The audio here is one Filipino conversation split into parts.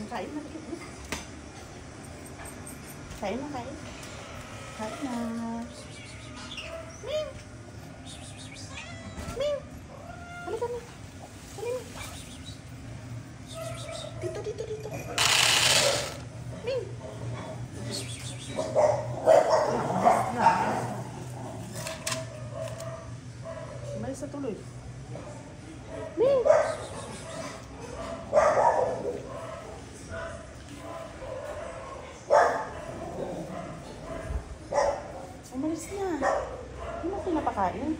Kain na. Kain na, kain. Kain na. Ming! Ming! Halika na. Halika. Dito, dito, dito. Ming! Umalis na tuloy. Ming! Umalis na. Hindi mo pinapakain.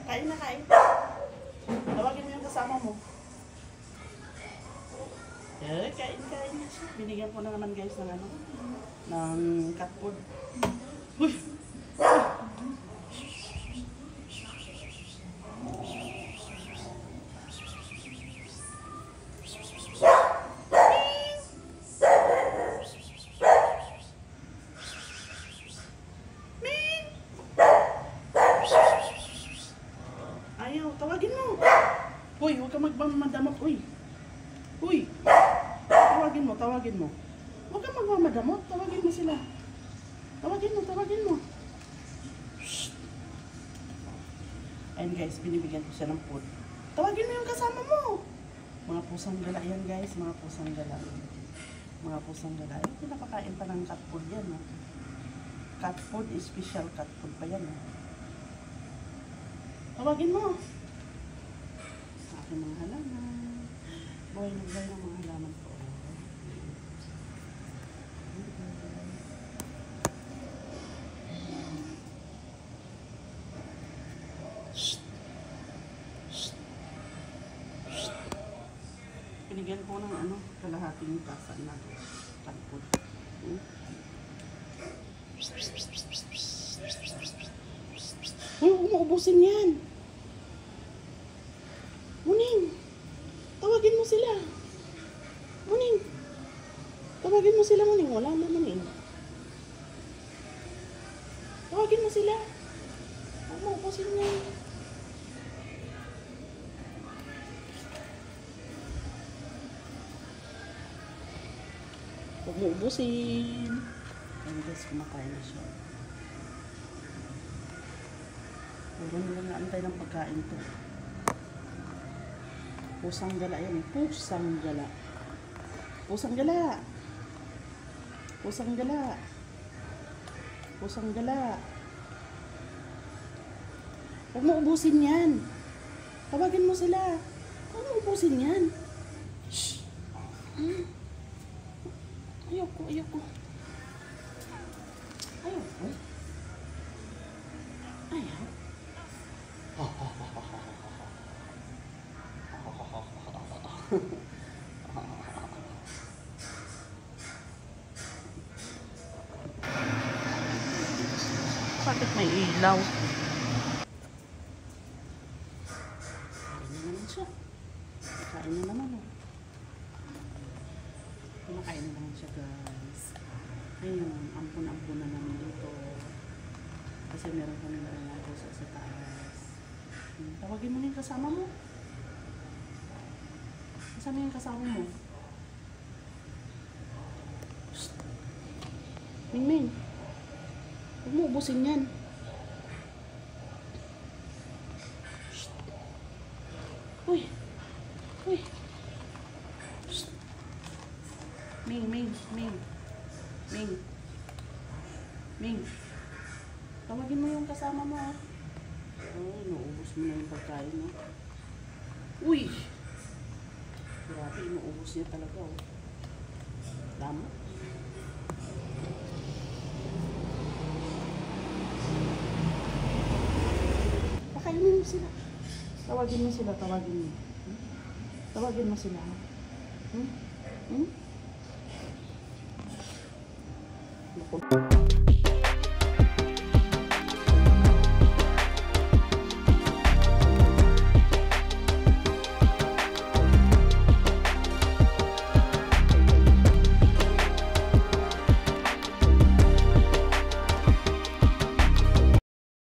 Kain na, kain. Tawagin mo yung kasama mo. Kain na siya. Binigyan ko na naman guys ng ano, ng cat food. Uy! Ayaw, tawagin mo. Uy, huwag ka magmamadamot. Uy. Uy. Tawagin mo, tawagin mo. Huwag ka magmamadamot. Tawagin mo sila. Tawagin mo, tawagin mo. Shh. Ayun guys, binibigyan ko siya ng food. Tawagin mo yung kasama mo. Mga pusang gala yan guys, mga pusang gala. Mga pusang gala. Ay, pinapakain pa ng cat food yan. Ha? Cat food, special cat food pa yan. Ha? Tawagin mo. Sa aking mga halaman. Buhay ng mga halaman ko. Shh. Shh. Shh. Pinigyan ko ng ano, kalahating tasa na tampon. Uy, umuubusin yan. Muning, tawagin mo sila. Muning, tawagin mo sila, Muning. Wala na, Muning. Tawagin mo sila. Umuubusin yan. Umuubusin. Ayun guys, kumakain na siya. Puro nila naantay ng pagkain to. Pusang gala yan. Pusang gala. Pusang gala. Pusang gala. Pusang gala. Huwag mo ubusin yan. Tawagin mo sila. Huwag mo ubusin yan. Shh. Ayoko, ayoko. Ayoko. Ayaw. Bakit may ilaw? Kain na naman siya. Kain na naman oh. Kumakain na naman siya guys. Ayun, ampun-ampun na namin dito. Kasi meron kami na rin sa taas. Tawagin mo na yung kasama mo. Nasaan yung kasama mo? Psst. Mingming. Huwag mo ubusin yan. Psst. Uy. Uy. Psst. Ming. Ming. Tawagin mo yung kasama mo, ah. Ay, naubos mo na yung pagkain, no? Uy! Grabe, inuubos niya talaga, oh. Lama. Pakainin mo sila. Tawagin mo sila, tawagin mo. Tawagin mo sila. Hmm?